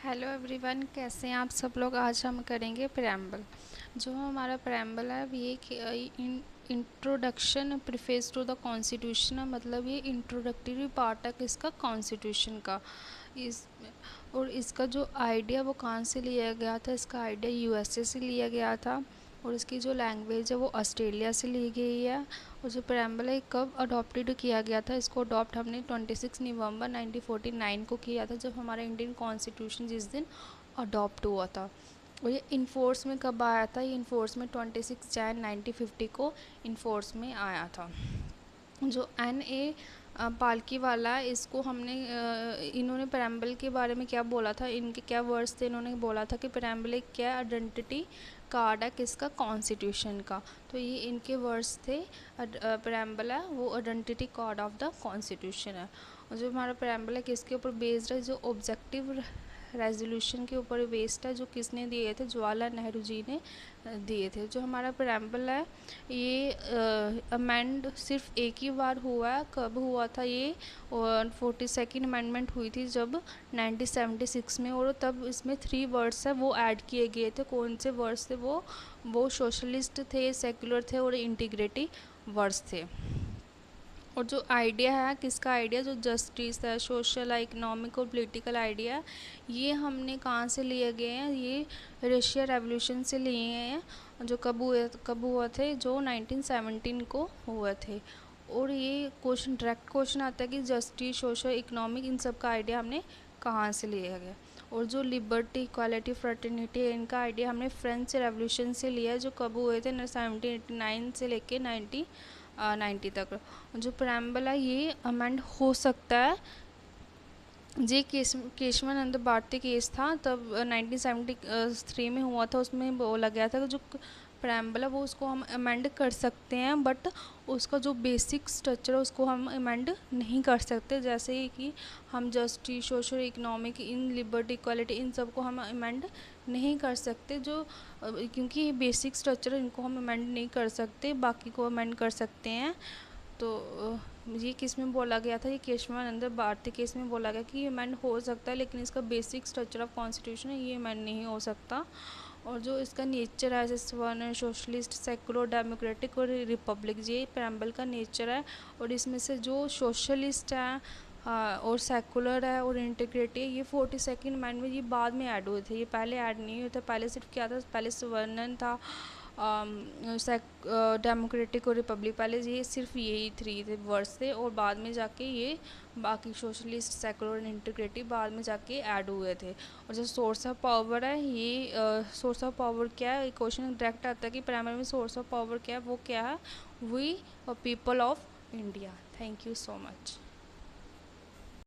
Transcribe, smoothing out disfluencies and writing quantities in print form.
Hello everyone, कैसे हैं आप सब लोग। आज हम करेंगे प्रेम्बल। जो हमारा प्रेम्बल है ये introduction preface to the constitution है, मतलब ये इंट्रोडक्टरी पार्ट है किसका, कॉन्स्टिट्यूशन का। इस और इसका जो आइडिया वो कहाँ से लिया गया था, इसका आइडिया यूएसए से लिया गया था। और इसकी जो लैंग्वेज है वो ऑस्ट्रेलिया से ली गई है। और जो प्रेम्बल है कब अडॉप्टेड किया गया था, इसको अडॉप्ट हमने 26 नवंबर 1949 को किया था, जब हमारा इंडियन कॉन्स्टिट्यूशन जिस दिन अडॉप्ट हुआ था। और ये इन्फोर्स में कब आया था, ये इन्फोर्स में 26 जैन 1950 को इन्फोर्स में आया था। जो एन पालकी वाला है, इसको हमने इन्होंने प्रेम्बल के बारे में क्या बोला था, इनके क्या वर्ड्स थे। इन्होंने बोला था कि प्रेम्बल एक क्या आइडेंटिटी कार्ड है किसका, कॉन्स्टिट्यूशन का। तो ये इनके वर्ड्स थे। प्रेम्बल है वो identity card of the constitution है। और जो हमारा प्रेम्बल है किसके ऊपर बेस्ड है, जो ऑब्जेक्टिव रेजोल्यूशन के ऊपर बेस्ड है, जो किसने दिए थे, जवाहरलाल नेहरू जी ने दिए थे। जो हमारा प्रेम्बल है ये अमेंड सिर्फ एक ही बार हुआ है। कब हुआ था ये, 42nd अमेंडमेंट हुई थी जब 1976 में। और तब इसमें 3 वर्ड्स है वो ऐड किए गए थे। कौन से वर्ड्स थे वो सोशलिस्ट थे, सेकुलर थे और इंटीग्रिटी वर्ड्स थे। और जो आइडिया है किसका आइडिया, जो जस्टिस है, सोशल, इकोनॉमिक और पॉलिटिकल आइडिया, ये हमने कहाँ से लिए गए हैं, ये रशिया रेवोल्यूशन से लिए हैं। जो कब हुआ थे, जो 1917 को हुए थे। और ये क्वेश्चन डायरेक्ट क्वेश्चन आता है कि जस्टिस, सोशल, इकोनॉमिक, इन सब का आइडिया हमने कहाँ से लिया गया। और जो लिबर्टी, इक्वालिटी, फ्रेटर्निटी है, इनका आइडिया हमने फ्रेंच रेवोल्यूशन से लिया है, जो कब हुए थे 1789 से लेके 1990 तक। जो प्रेम्बल है ये अमेंड हो सकता है। जे केशवानंद भारती केस था तब 1973 में हुआ था, उसमें बोला गया था कि जो प्रेम्बल है वो उसको हम अमेंड कर सकते हैं, बट उसका जो बेसिक स्ट्रक्चर है उसको हम अमेंड नहीं कर सकते। जैसे कि हम जस्टिस, सोशल, इकोनॉमिक, इन लिबर्टी, इक्वालिटी, इन सब को हम अमेंड नहीं कर सकते, जो क्योंकि ये बेसिक स्ट्रक्चर है, इनको हम अमेंड नहीं कर सकते, बाकी को अमेंड कर सकते हैं। तो ये किस में बोला गया था, ये केशवानंद भारती केस में बोला गया कि ये अमेंड हो सकता है, लेकिन इसका बेसिक स्ट्रक्चर ऑफ कॉन्स्टिट्यूशन है ये अमेंड नहीं हो सकता। और जो इसका नेचर है, जैसे वन सोशलिस्ट, सेकुलर, डेमोक्रेटिक और रिपब्लिक, ये प्रेम्बल का नेचर है। और इसमें से जो सोशलिस्ट है और सेकुलर है और इंटीग्रिटी है, ये 42nd अमेंडमेंट ये बाद में ऐड हुए थे, ये पहले ऐड नहीं हुए थे। पहले सिर्फ क्या था, पहले वर्णन था डेमोक्रेटिक और रिपब्लिक, पहले ये सिर्फ यही 3 थे वर्ड्स थे। और बाद में जाके ये बाकी सोशलिस्ट, सेकुलर और इंटीग्रिटी बाद में जाके ऐड हुए थे। और जो सोर्स ऑफ पावर है, ये सोर्स ऑफ पावर क्या है, क्वेश्चन डायरेक्ट आता है कि प्राइमरी में सोर्स ऑफ पावर क्या है, वो क्या है, we people of India. Thank you so much.